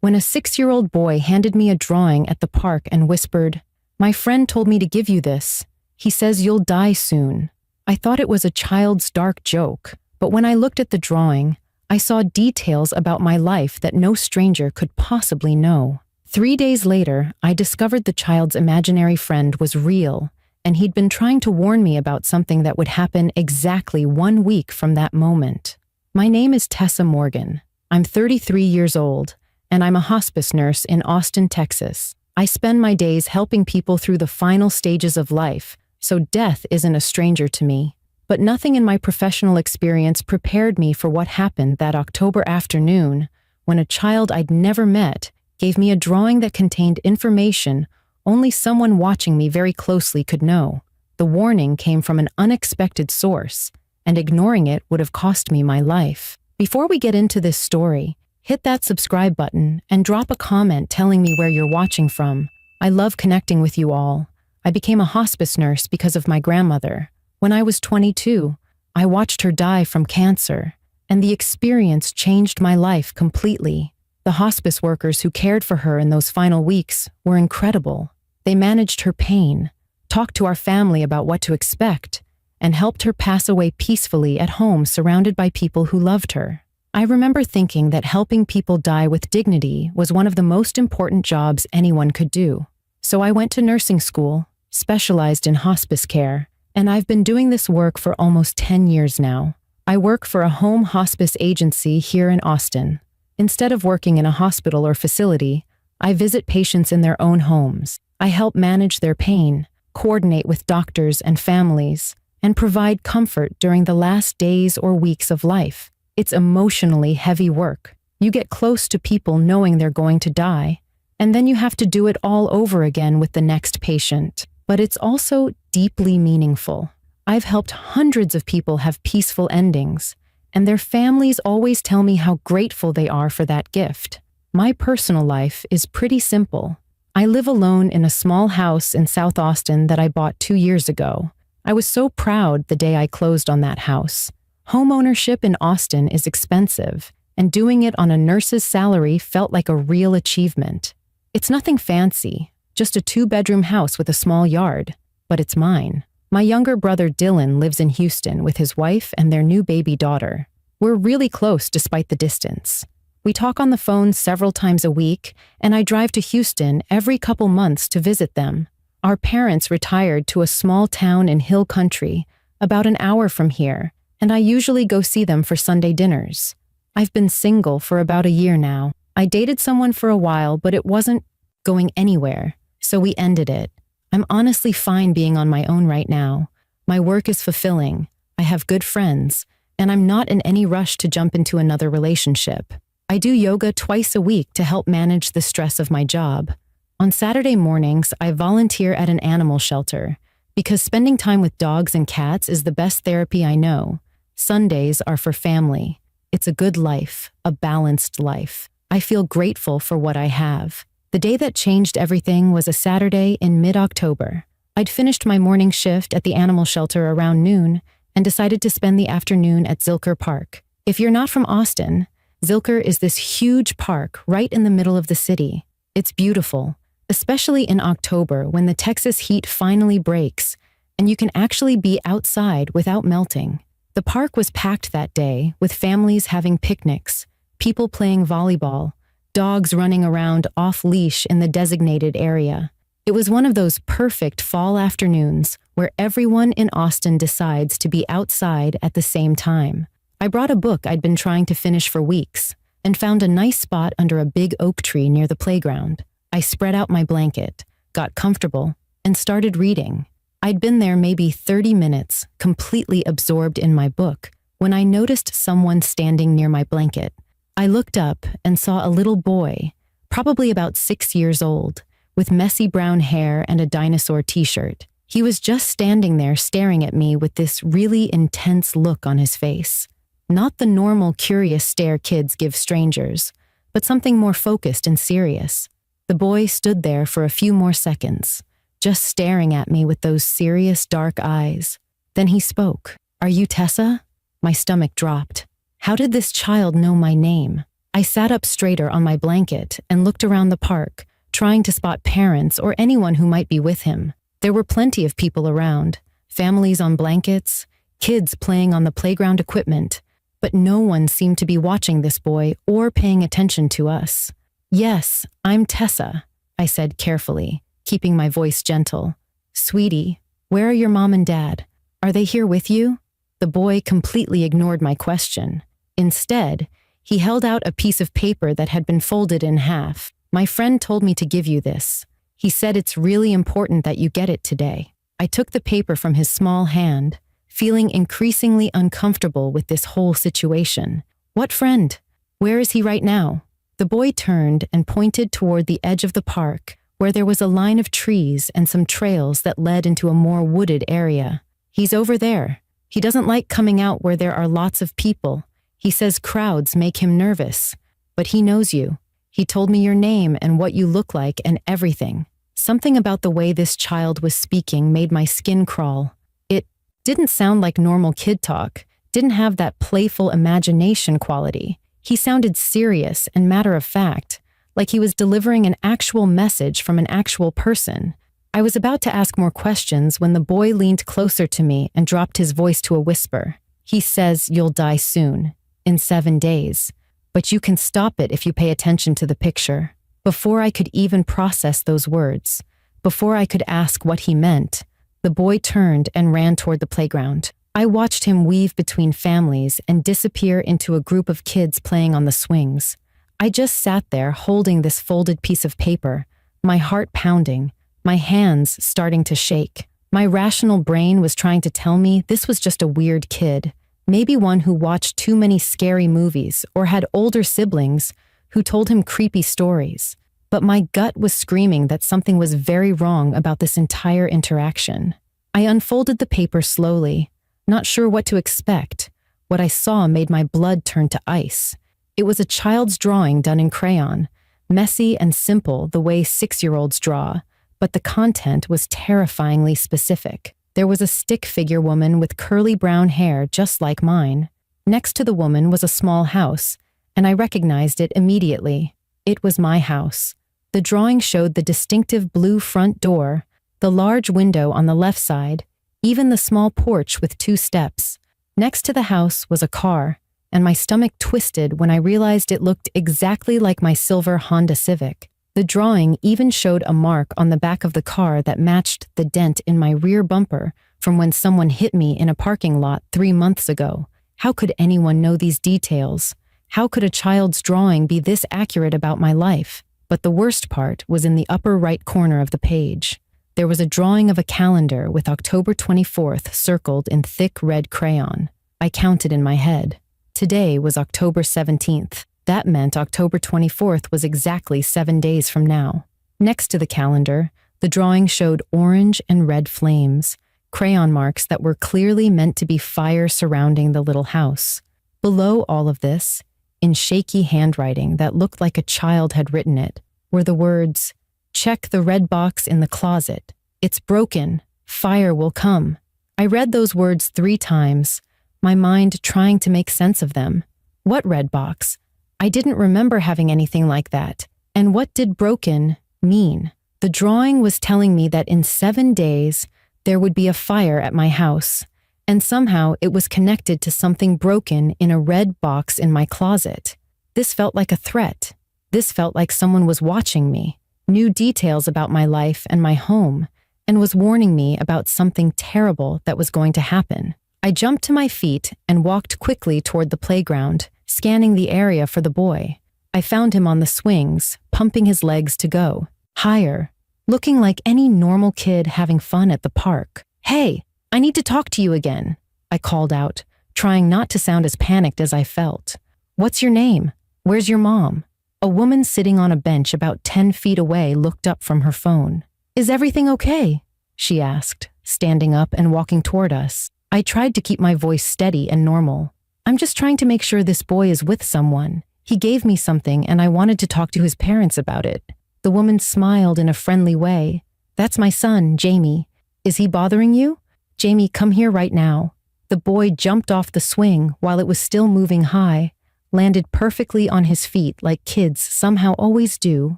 when a 6-year-old boy handed me a drawing at the park and whispered, "My friend told me to give you this. He says you'll die soon." I thought it was a child's dark joke, but when I looked at the drawing, I saw details about my life that no stranger could possibly know. 3 days later, I discovered the child's imaginary friend was real, and he'd been trying to warn me about something that would happen exactly 1 week from that moment. My name is Tessa Morgan. I'm 33 years old, and I'm a hospice nurse in Austin, Texas. I spend my days helping people through the final stages of life, so death isn't a stranger to me. But nothing in my professional experience prepared me for what happened that October afternoon when a child I'd never met gave me a drawing that contained information only someone watching me very closely could know. The warning came from an unexpected source, and ignoring it would have cost me my life. Before we get into this story, hit that subscribe button and drop a comment telling me where you're watching from. I love connecting with you all. I became a hospice nurse because of my grandmother. When I was 22, I watched her die from cancer, and the experience changed my life completely. The hospice workers who cared for her in those final weeks were incredible. They managed her pain, talked to our family about what to expect, and helped her pass away peacefully at home surrounded by people who loved her. I remember thinking that helping people die with dignity was one of the most important jobs anyone could do. So I went to nursing school, specialized in hospice care, and I've been doing this work for almost 10 years now. I work for a home hospice agency here in Austin. Instead of working in a hospital or facility, I visit patients in their own homes. I help manage their pain, coordinate with doctors and families, and provide comfort during the last days or weeks of life. It's emotionally heavy work. You get close to people knowing they're going to die, and then you have to do it all over again with the next patient. But it's also deeply meaningful. I've helped hundreds of people have peaceful endings, and their families always tell me how grateful they are for that gift. My personal life is pretty simple. I live alone in a small house in South Austin that I bought 2 years ago. I was so proud the day I closed on that house. Homeownership in Austin is expensive, and doing it on a nurse's salary felt like a real achievement. It's nothing fancy, just a 2-bedroom house with a small yard, but it's mine. My younger brother Dylan lives in Houston with his wife and their new baby daughter. We're really close despite the distance. We talk on the phone several times a week, and I drive to Houston every couple months to visit them. Our parents retired to a small town in Hill Country, about an hour from here, and I usually go see them for Sunday dinners. I've been single for about a year now. I dated someone for a while, but it wasn't going anywhere, so we ended it. I'm honestly fine being on my own right now. My work is fulfilling, I have good friends, and I'm not in any rush to jump into another relationship. I do yoga twice a week to help manage the stress of my job. On Saturday mornings, I volunteer at an animal shelter because spending time with dogs and cats is the best therapy I know. Sundays are for family. It's a good life, a balanced life. I feel grateful for what I have. The day that changed everything was a Saturday in mid-October. I'd finished my morning shift at the animal shelter around noon and decided to spend the afternoon at Zilker Park. If you're not from Austin, Zilker is this huge park right in the middle of the city. It's beautiful, especially in October when the Texas heat finally breaks and you can actually be outside without melting. The park was packed that day with families having picnics, people playing volleyball, dogs running around off-leash in the designated area. It was one of those perfect fall afternoons where everyone in Austin decides to be outside at the same time. I brought a book I'd been trying to finish for weeks and found a nice spot under a big oak tree near the playground. I spread out my blanket, got comfortable, and started reading. I'd been there maybe 30 minutes, completely absorbed in my book, when I noticed someone standing near my blanket. I looked up and saw a little boy, probably about 6 years old, with messy brown hair and a dinosaur t-shirt. He was just standing there staring at me with this really intense look on his face. Not the normal curious stare kids give strangers, but something more focused and serious. The boy stood there for a few more seconds, just staring at me with those serious dark eyes. Then he spoke. "Are you Tessa?" My stomach dropped. How did this child know my name? I sat up straighter on my blanket and looked around the park, trying to spot parents or anyone who might be with him. There were plenty of people around, families on blankets, kids playing on the playground equipment, but no one seemed to be watching this boy or paying attention to us. "Yes, I'm Tessa," I said carefully, keeping my voice gentle. "Sweetie, where are your mom and dad? Are they here with you?" The boy completely ignored my question. Instead, he held out a piece of paper that had been folded in half. "My friend told me to give you this. He said it's really important that you get it today." I took the paper from his small hand, feeling increasingly uncomfortable with this whole situation. "What friend? Where is he right now?" The boy turned and pointed toward the edge of the park, where there was a line of trees and some trails that led into a more wooded area. "He's over there. He doesn't like coming out where there are lots of people. He says crowds make him nervous. But he knows you. He told me your name and what you look like and everything." Something about the way this child was speaking made my skin crawl. It didn't sound like normal kid talk, didn't have that playful imagination quality. He sounded serious and matter-of-fact, like he was delivering an actual message from an actual person. I was about to ask more questions when the boy leaned closer to me and dropped his voice to a whisper. "He says you'll die soon, in 7 days, but you can stop it if you pay attention to the picture." Before I could even process those words, before I could ask what he meant, the boy turned and ran toward the playground. I watched him weave between families and disappear into a group of kids playing on the swings. I just sat there holding this folded piece of paper, my heart pounding, my hands starting to shake. My rational brain was trying to tell me this was just a weird kid, maybe one who watched too many scary movies or had older siblings who told him creepy stories. But my gut was screaming that something was very wrong about this entire interaction. I unfolded the paper slowly, not sure what to expect. What I saw made my blood turn to ice. It was a child's drawing done in crayon, messy and simple the way 6-year-olds draw, but the content was terrifyingly specific. There was a stick figure woman with curly brown hair just like mine. Next to the woman was a small house, and I recognized it immediately. It was my house. The drawing showed the distinctive blue front door, the large window on the left side, even the small porch with 2 steps. Next to the house was a car, and my stomach twisted when I realized it looked exactly like my silver Honda Civic. The drawing even showed a mark on the back of the car that matched the dent in my rear bumper from when someone hit me in a parking lot 3 months ago. How could anyone know these details? How could a child's drawing be this accurate about my life? But the worst part was in the upper right corner of the page. There was a drawing of a calendar with October 24th circled in thick red crayon. I counted in my head. Today was October 17th. That meant October 24th was exactly 7 days from now. Next to the calendar, the drawing showed orange and red flames, crayon marks that were clearly meant to be fire surrounding the little house. Below all of this, in shaky handwriting that looked like a child had written it, were the words, "Check the red box in the closet. It's broken. Fire will come." I read those words 3 times, my mind trying to make sense of them. What red box? I didn't remember having anything like that. And what did broken mean? The drawing was telling me that in 7 days, there would be a fire at my house, and somehow it was connected to something broken in a red box in my closet. This felt like a threat. This felt like someone was watching me, knew details about my life and my home, and was warning me about something terrible that was going to happen. I jumped to my feet and walked quickly toward the playground, scanning the area for the boy. I found him on the swings, pumping his legs to go. Higher, looking like any normal kid having fun at the park. "Hey, I need to talk to you again," I called out, trying not to sound as panicked as I felt. "What's your name? Where's your mom?" A woman sitting on a bench about 10 feet away looked up from her phone. "Is everything okay?" she asked, standing up and walking toward us. I tried to keep my voice steady and normal. "I'm just trying to make sure this boy is with someone. He gave me something and I wanted to talk to his parents about it." The woman smiled in a friendly way. "That's my son, Jamie. Is he bothering you? Jamie, come here right now." The boy jumped off the swing while it was still moving high. landed perfectly on his feet like kids somehow always do,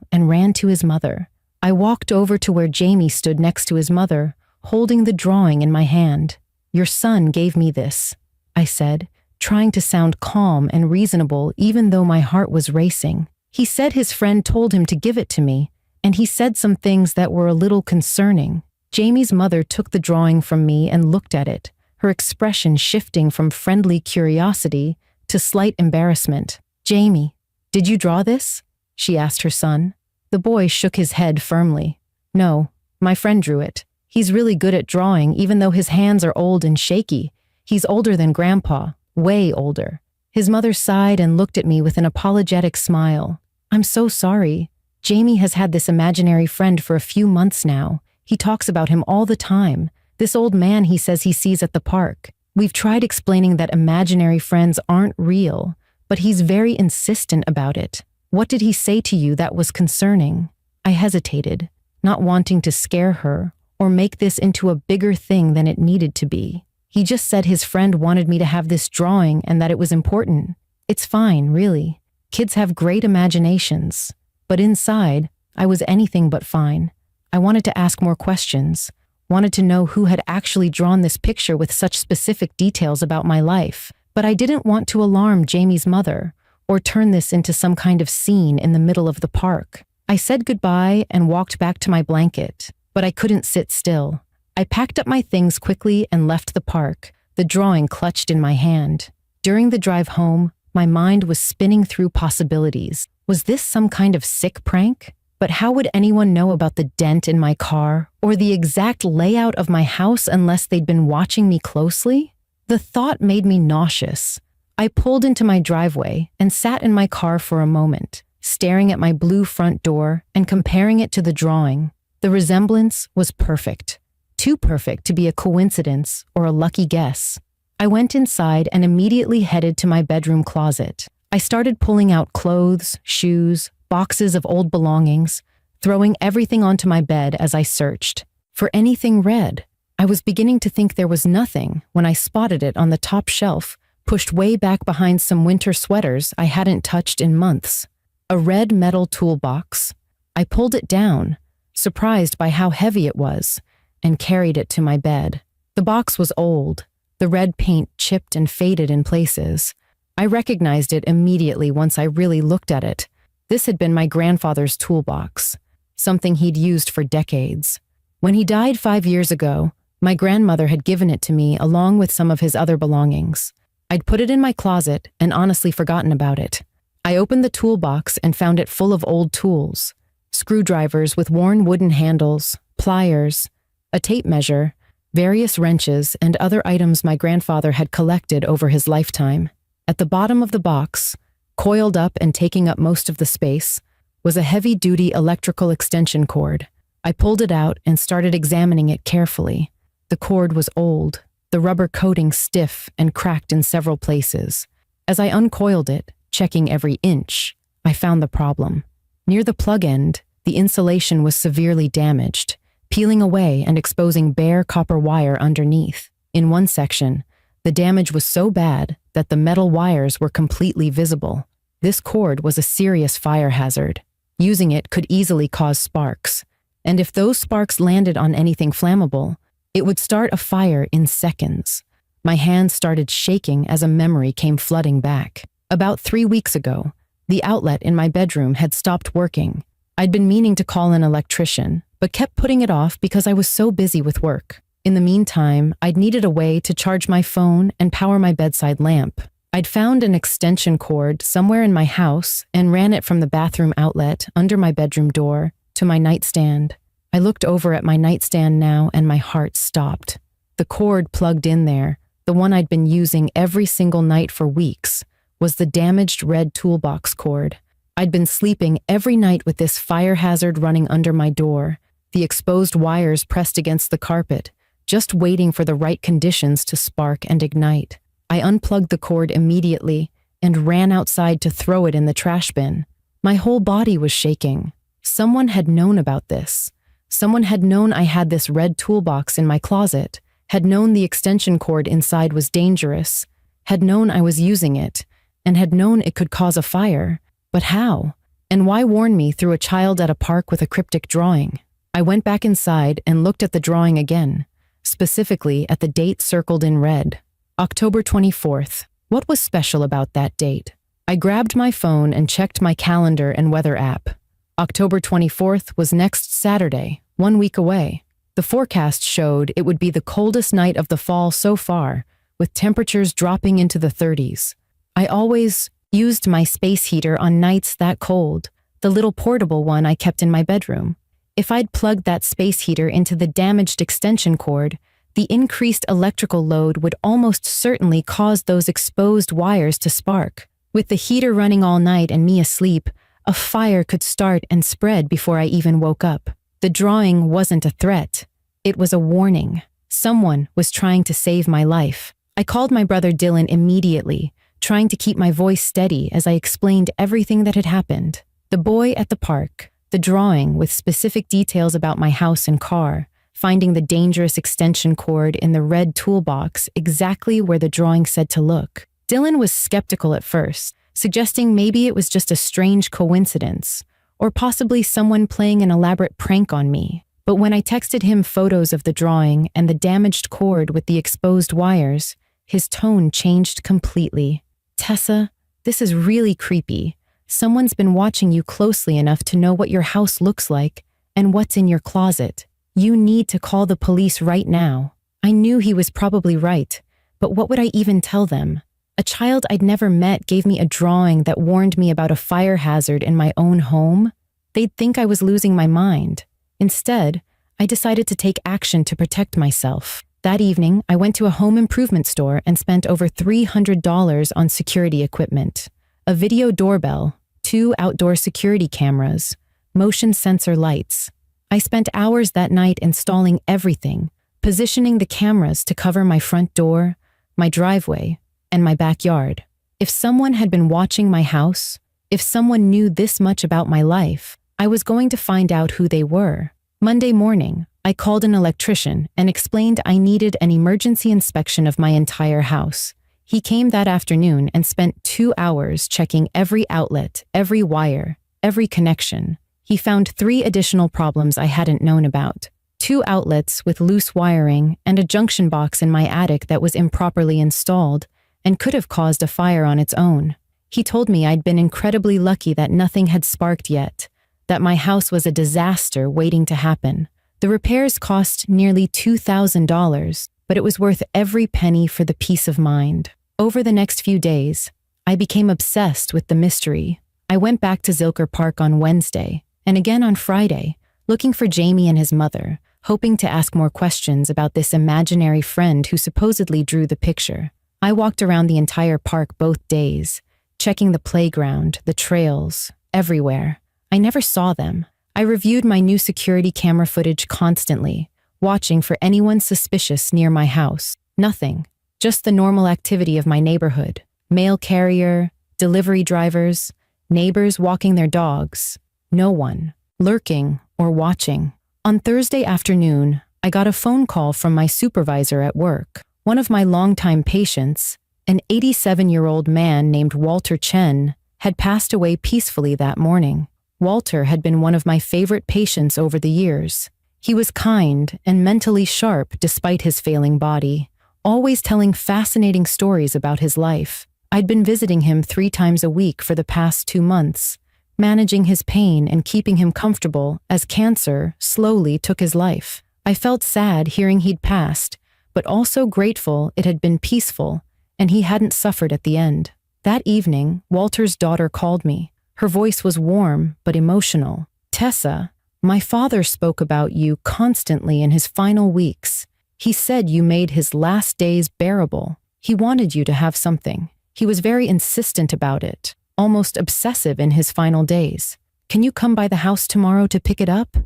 and ran to his mother. I walked over to where Jamie stood next to his mother, holding the drawing in my hand. "Your son gave me this," I said, trying to sound calm and reasonable even though my heart was racing. "He said his friend told him to give it to me, and he said some things that were a little concerning." Jamie's mother took the drawing from me and looked at it, her expression shifting from friendly curiosity to slight embarrassment. "Jamie, did you draw this?" she asked her son. The boy shook his head firmly. "No, my friend drew it. He's really good at drawing even though his hands are old and shaky. He's older than Grandpa, way older." His mother sighed and looked at me with an apologetic smile. "I'm so sorry. Jamie has had this imaginary friend for a few months now. He talks about him all the time. This old man he says he sees at the park. We've tried explaining that imaginary friends aren't real, but he's very insistent about it. What did he say to you that was concerning?" I hesitated, not wanting to scare her or make this into a bigger thing than it needed to be. "He just said his friend wanted me to have this drawing and that it was important. It's fine, really. Kids have great imaginations." But inside, I was anything but fine. I wanted to ask more questions, wanted to know who had actually drawn this picture with such specific details about my life. But I didn't want to alarm Jamie's mother or turn this into some kind of scene in the middle of the park. I said goodbye and walked back to my blanket, but I couldn't sit still. I packed up my things quickly and left the park, the drawing clutched in my hand. During the drive home, my mind was spinning through possibilities. Was this some kind of sick prank? But how would anyone know about the dent in my car or the exact layout of my house unless they'd been watching me closely? The thought made me nauseous. I pulled into my driveway and sat in my car for a moment, staring at my blue front door and comparing it to the drawing. The resemblance was perfect. Too perfect to be a coincidence or a lucky guess. I went inside and immediately headed to my bedroom closet. I started pulling out clothes, shoes, boxes of old belongings, throwing everything onto my bed as I searched for anything red. I was beginning to think there was nothing when I spotted it on the top shelf, pushed way back behind some winter sweaters I hadn't touched in months. A red metal toolbox. I pulled it down, surprised by how heavy it was, and carried it to my bed. The box was old, the red paint chipped and faded in places. I recognized it immediately once I really looked at it. This had been my grandfather's toolbox, something he'd used for decades. When he died 5 years ago, my grandmother had given it to me along with some of his other belongings. I'd put it in my closet and honestly forgotten about it. I opened the toolbox and found it full of old tools. Screwdrivers with worn wooden handles, pliers, a tape measure, various wrenches, and other items my grandfather had collected over his lifetime. At the bottom of the box, coiled up and taking up most of the space, was a heavy-duty electrical extension cord. I pulled it out and started examining it carefully. The cord was old, the rubber coating stiff and cracked in several places. As I uncoiled it, checking every inch, I found the problem. Near the plug end, the insulation was severely damaged, peeling away and exposing bare copper wire underneath. In one section, the damage was so bad that the metal wires were completely visible. This cord was a serious fire hazard. Using it could easily cause sparks, and if those sparks landed on anything flammable, it would start a fire in seconds. My hands started shaking as a memory came flooding back. About 3 weeks ago, the outlet in my bedroom had stopped working. I'd been meaning to call an electrician, but kept putting it off because I was so busy with work. In the meantime, I'd needed a way to charge my phone and power my bedside lamp. I'd found an extension cord somewhere in my house and ran it from the bathroom outlet under my bedroom door to my nightstand. I looked over at my nightstand now and my heart stopped. The cord plugged in there, the one I'd been using every single night for weeks, was the damaged red toolbox cord. I'd been sleeping every night with this fire hazard running under my door, the exposed wires pressed against the carpet, just waiting for the right conditions to spark and ignite. I unplugged the cord immediately and ran outside to throw it in the trash bin. My whole body was shaking. Someone had known about this. Someone had known I had this red toolbox in my closet, had known the extension cord inside was dangerous, had known I was using it, and had known it could cause a fire. But how? And why warn me through a child at a park with a cryptic drawing? I went back inside and looked at the drawing again, specifically at the date circled in red. October 24th. What was special about that date? I grabbed my phone and checked my calendar and weather app. October 24th was next Saturday, 1 week away. The forecast showed it would be the coldest night of the fall so far, with temperatures dropping into the 30s. I always used my space heater on nights that cold, the little portable one I kept in my bedroom. If I'd plugged that space heater into the damaged extension cord, the increased electrical load would almost certainly cause those exposed wires to spark. With the heater running all night and me asleep, a fire could start and spread before I even woke up. The drawing wasn't a threat. It was a warning. Someone was trying to save my life. I called my brother Dylan immediately, trying to keep my voice steady as I explained everything that had happened. The boy at the park, the drawing with specific details about my house and car, finding the dangerous extension cord in the red toolbox exactly where the drawing said to look. Dylan was skeptical at first, suggesting maybe it was just a strange coincidence, or possibly someone playing an elaborate prank on me. But when I texted him photos of the drawing and the damaged cord with the exposed wires, his tone changed completely. Tessa, this is really creepy. Someone's been watching you closely enough to know what your house looks like and what's in your closet. You need to call the police right now. I knew he was probably right, but what would I even tell them? A child I'd never met gave me a drawing that warned me about a fire hazard in my own home. They'd think I was losing my mind. Instead, I decided to take action to protect myself. That evening, I went to a home improvement store and spent over $300 on security equipment. A video doorbell, 2 outdoor security cameras, motion sensor lights. I spent hours that night installing everything, positioning the cameras to cover my front door, my driveway, and my backyard. If someone had been watching my house, if someone knew this much about my life, I was going to find out who they were. Monday morning, I called an electrician and explained I needed an emergency inspection of my entire house. He came that afternoon and spent 2 hours checking every outlet, every wire, every connection. He found 3 additional problems I hadn't known about. 2 outlets with loose wiring and a junction box in my attic that was improperly installed and could have caused a fire on its own. He told me I'd been incredibly lucky that nothing had sparked yet, that my house was a disaster waiting to happen. The repairs cost nearly $2,000, but it was worth every penny for the peace of mind. Over the next few days, I became obsessed with the mystery. I went back to Zilker Park on Wednesday, and again on Friday, looking for Jamie and his mother, hoping to ask more questions about this imaginary friend who supposedly drew the picture. I walked around the entire park both days, checking the playground, the trails, everywhere. I never saw them. I reviewed my new security camera footage constantly, watching for anyone suspicious near my house. Nothing, just the normal activity of my neighborhood. Mail carrier, delivery drivers, neighbors walking their dogs. No one, lurking or watching. On Thursday afternoon, I got a phone call from my supervisor at work. One of my longtime patients, an 87-year-old man named Walter Chen, had passed away peacefully that morning. Walter had been one of my favorite patients over the years. He was kind and mentally sharp despite his failing body, always telling fascinating stories about his life. I'd been visiting him 3 times a week for the past 2 months, managing his pain and keeping him comfortable as cancer slowly took his life. I felt sad hearing he'd passed, but also grateful it had been peaceful and he hadn't suffered at the end. That evening, Walter's daughter called me. Her voice was warm but emotional. "Tessa, my father spoke about you constantly in his final weeks. He said you made his last days bearable. He wanted you to have something. He was very insistent about it, almost obsessive in his final days. Can you come by the house tomorrow to pick it up?"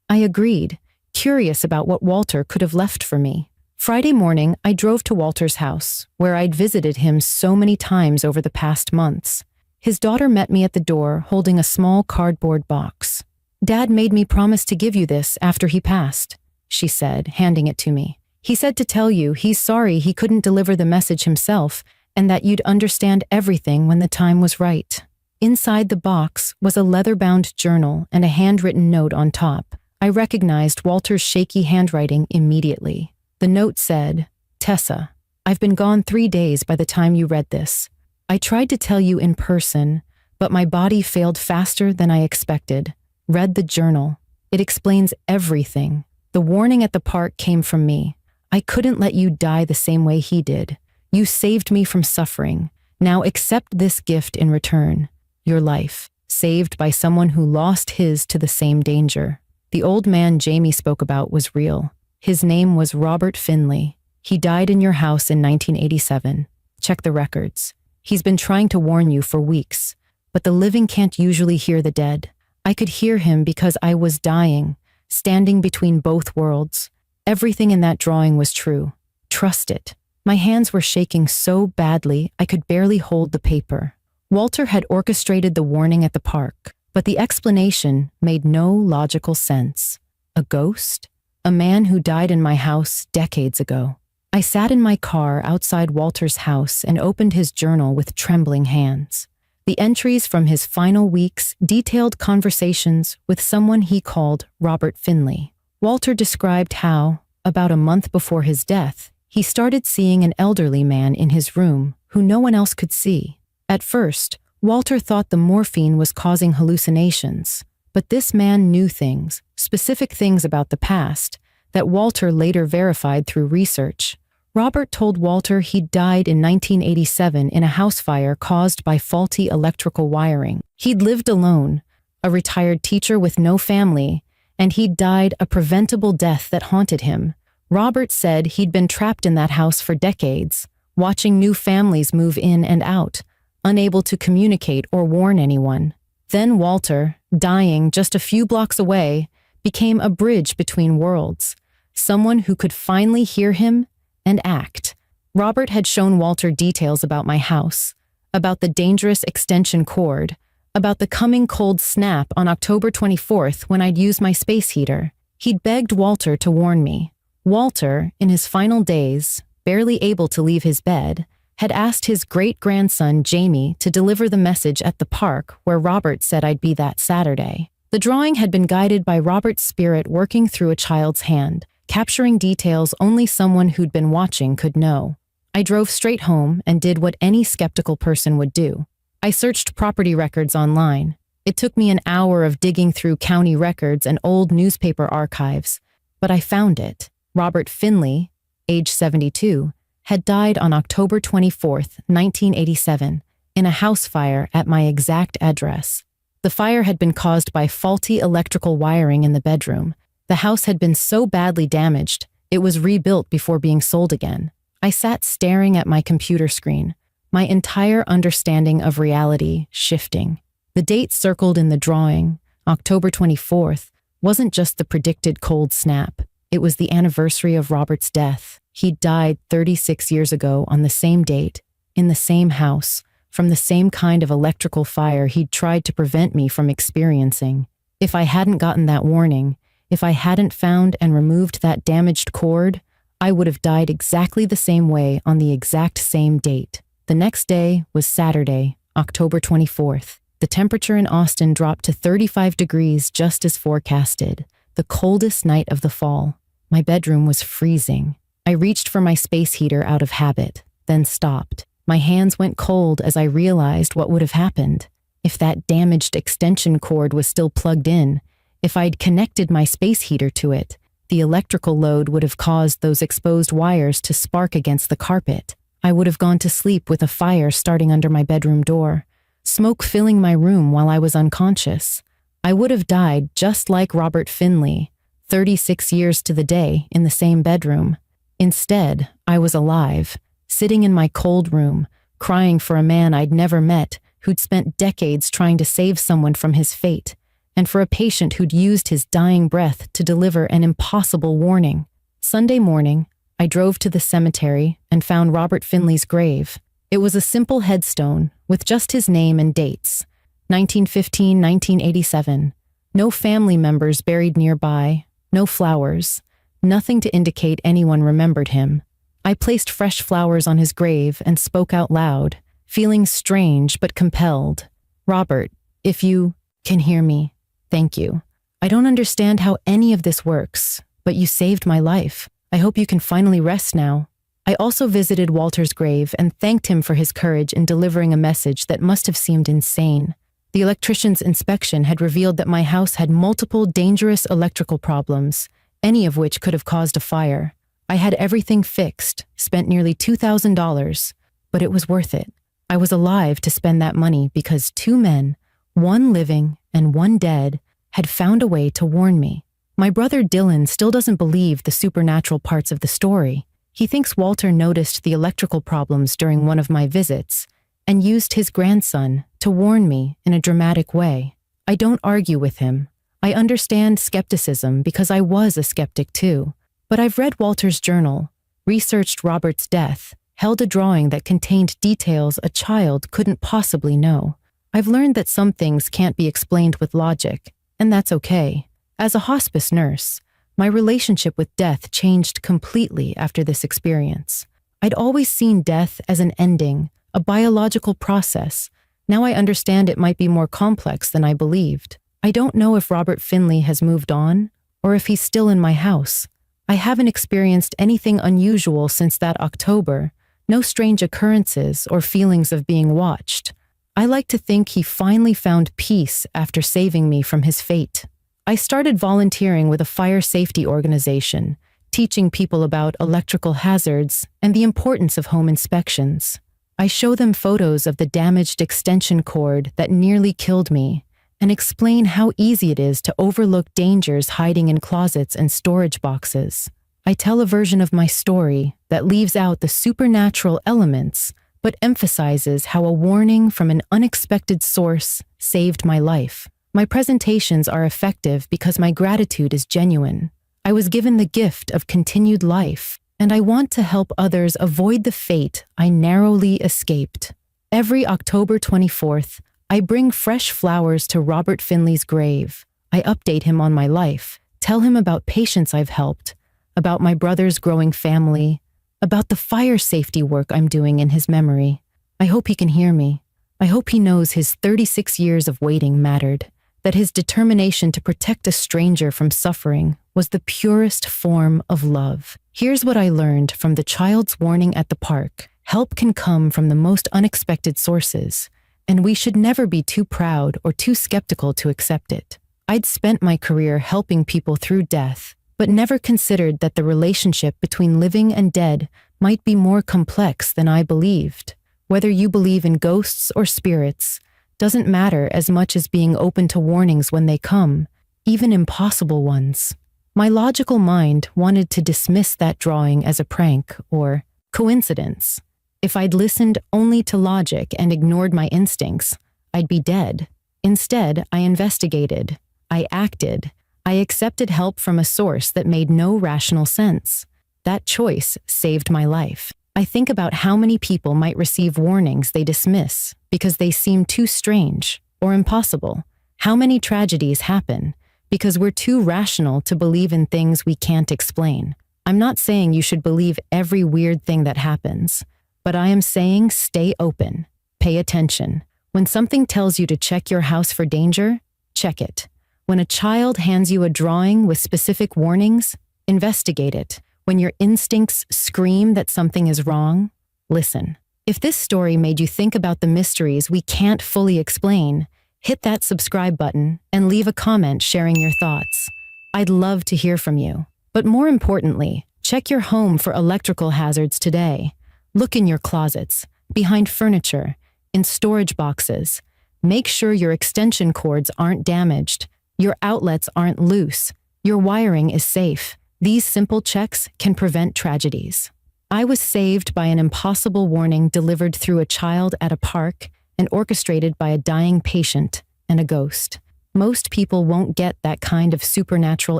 I agreed, curious about what Walter could have left for me. Friday morning, I drove to Walter's house, where I'd visited him so many times over the past months. His daughter met me at the door holding a small cardboard box. "Dad made me promise to give you this after he passed," she said, handing it to me. "He said to tell you he's sorry he couldn't deliver the message himself and that you'd understand everything when the time was right. Inside the box was a leather-bound journal and a handwritten note on top. I recognized Walter's shaky handwriting immediately. The note said, "Tessa, I've been gone 3 days by the time you read this. I tried to tell you in person, but my body failed faster than I expected. Read the journal. It explains everything. The warning at the park came from me. I couldn't let you die the same way he did. You saved me from suffering. Now accept this gift in return. Your life, saved by someone who lost his to the same danger." The old man Jamie spoke about was real. His name was Robert Finley. He died in your house in 1987. Check the records. He's been trying to warn you for weeks, but the living can't usually hear the dead. I could hear him because I was dying, standing between both worlds. Everything in that drawing was true. Trust it. My hands were shaking so badly I could barely hold the paper. Walter had orchestrated the warning at the park, but the explanation made no logical sense. A ghost? A man who died in my house decades ago. I sat in my car outside Walter's house and opened his journal with trembling hands. The entries from his final weeks detailed conversations with someone he called Robert Finley. Walter described how, about a month before his death, he started seeing an elderly man in his room who no one else could see. At first, Walter thought the morphine was causing hallucinations, but this man knew things, specific things about the past, that Walter later verified through research. Robert told Walter he'd died in 1987 in a house fire caused by faulty electrical wiring. He'd lived alone, a retired teacher with no family, and he'd died a preventable death that haunted him. Robert said he'd been trapped in that house for decades, watching new families move in and out, unable to communicate or warn anyone. Then Walter, dying just a few blocks away, became a bridge between worlds, someone who could finally hear him and act. Robert had shown Walter details about my house, about the dangerous extension cord, about the coming cold snap on October 24th when I'd use my space heater. He'd begged Walter to warn me. Walter, in his final days, barely able to leave his bed, had asked his great-grandson Jamie to deliver the message at the park where Robert said I'd be that Saturday. The drawing had been guided by Robert's spirit working through a child's hand, capturing details only someone who'd been watching could know. I drove straight home and did what any skeptical person would do. I searched property records online. It took me an hour of digging through county records and old newspaper archives, but I found it. Robert Finley, age 72, had died on October 24th, 1987, in a house fire at my exact address. The fire had been caused by faulty electrical wiring in the bedroom. The house had been so badly damaged, it was rebuilt before being sold again. I sat staring at my computer screen, my entire understanding of reality shifting. The date circled in the drawing, October 24th, wasn't just the predicted cold snap. It was the anniversary of Robert's death. He died 36 years ago on the same date, in the same house, from the same kind of electrical fire he'd tried to prevent me from experiencing. If I hadn't gotten that warning, if I hadn't found and removed that damaged cord, I would have died exactly the same way on the exact same date. The next day was Saturday, October 24th. The temperature in Austin dropped to 35 degrees just as forecasted, the coldest night of the fall. My bedroom was freezing. I reached for my space heater out of habit, then stopped. My hands went cold as I realized what would have happened. If that damaged extension cord was still plugged in, if I'd connected my space heater to it, the electrical load would have caused those exposed wires to spark against the carpet. I would have gone to sleep with a fire starting under my bedroom door, smoke filling my room while I was unconscious. I would have died just like Robert Finley, 36 years to the day in the same bedroom. Instead, I was alive, sitting in my cold room, crying for a man I'd never met who'd spent decades trying to save someone from his fate, and for a patient who'd used his dying breath to deliver an impossible warning. Sunday morning, I drove to the cemetery and found Robert Finley's grave. It was a simple headstone with just his name and dates, 1915-1987. No family members buried nearby, no flowers, nothing to indicate anyone remembered him. I placed fresh flowers on his grave and spoke out loud, feeling strange but compelled. Robert, if you can hear me, thank you. I don't understand how any of this works, but you saved my life. I hope you can finally rest now. I also visited Walter's grave and thanked him for his courage in delivering a message that must have seemed insane. The electrician's inspection had revealed that my house had multiple dangerous electrical problems, any of which could have caused a fire. I had everything fixed, spent nearly $2,000, but it was worth it. I was alive to spend that money because two men, one living and one dead, had found a way to warn me. My brother Dylan still doesn't believe the supernatural parts of the story. He thinks Walter noticed the electrical problems during one of my visits and used his grandson to warn me in a dramatic way. I don't argue with him. I understand skepticism because I was a skeptic too. But I've read Walter's journal, researched Robert's death, held a drawing that contained details a child couldn't possibly know. I've learned that some things can't be explained with logic, and that's okay. As a hospice nurse, my relationship with death changed completely after this experience. I'd always seen death as an ending, a biological process. Now I understand it might be more complex than I believed. I don't know if Robert Finley has moved on, or if he's still in my house. I haven't experienced anything unusual since that October, no strange occurrences or feelings of being watched. I like to think he finally found peace after saving me from his fate. I started volunteering with a fire safety organization, teaching people about electrical hazards and the importance of home inspections. I show them photos of the damaged extension cord that nearly killed me and explain how easy it is to overlook dangers hiding in closets and storage boxes. I tell a version of my story that leaves out the supernatural elements but emphasizes how a warning from an unexpected source saved my life. My presentations are effective because my gratitude is genuine. I was given the gift of continued life, and I want to help others avoid the fate I narrowly escaped. Every October 24th, I bring fresh flowers to Robert Finley's grave. I update him on my life, tell him about patients I've helped, about my brother's growing family, about the fire safety work I'm doing in his memory. I hope he can hear me. I hope he knows his 36 years of waiting mattered, that his determination to protect a stranger from suffering was the purest form of love. Here's what I learned from the child's warning at the park. Help can come from the most unexpected sources, and we should never be too proud or too skeptical to accept it. I'd spent my career helping people through death, but never considered that the relationship between living and dead might be more complex than I believed. Whether you believe in ghosts or spirits doesn't matter as much as being open to warnings when they come, even impossible ones. My logical mind wanted to dismiss that drawing as a prank or coincidence. If I'd listened only to logic and ignored my instincts, I'd be dead. Instead, I investigated. I acted. I accepted help from a source that made no rational sense. That choice saved my life. I think about how many people might receive warnings they dismiss because they seem too strange or impossible. How many tragedies happen because we're too rational to believe in things we can't explain. I'm not saying you should believe every weird thing that happens, but I am saying stay open, pay attention. When something tells you to check your house for danger, check it. When a child hands you a drawing with specific warnings, investigate it. When your instincts scream that something is wrong, listen. If this story made you think about the mysteries we can't fully explain, hit that subscribe button and leave a comment sharing your thoughts. I'd love to hear from you. But more importantly, check your home for electrical hazards today. Look in your closets, behind furniture, in storage boxes. Make sure your extension cords aren't damaged, your outlets aren't loose, your wiring is safe. These simple checks can prevent tragedies. I was saved by an impossible warning delivered through a child at a park and orchestrated by a dying patient and a ghost. Most people won't get that kind of supernatural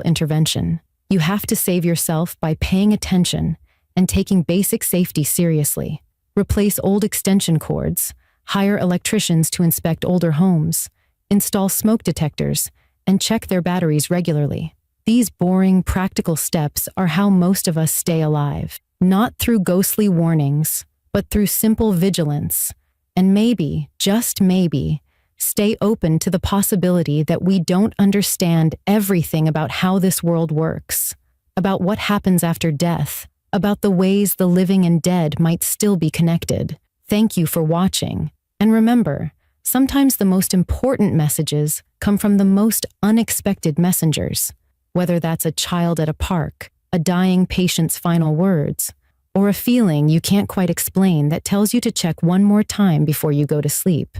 intervention. You have to save yourself by paying attention and taking basic safety seriously. Replace old extension cords, hire electricians to inspect older homes, install smoke detectors, and check their batteries regularly. These boring, practical steps are how most of us stay alive. not through ghostly warnings, but through simple vigilance. And maybe, just maybe, stay open to the possibility that we don't understand everything about how this world works, about what happens after death, about the ways the living and dead might still be connected. Thank you for watching. And remember, sometimes the most important messages come from the most unexpected messengers, whether that's a child at a park, a dying patient's final words, or a feeling you can't quite explain that tells you to check one more time before you go to sleep.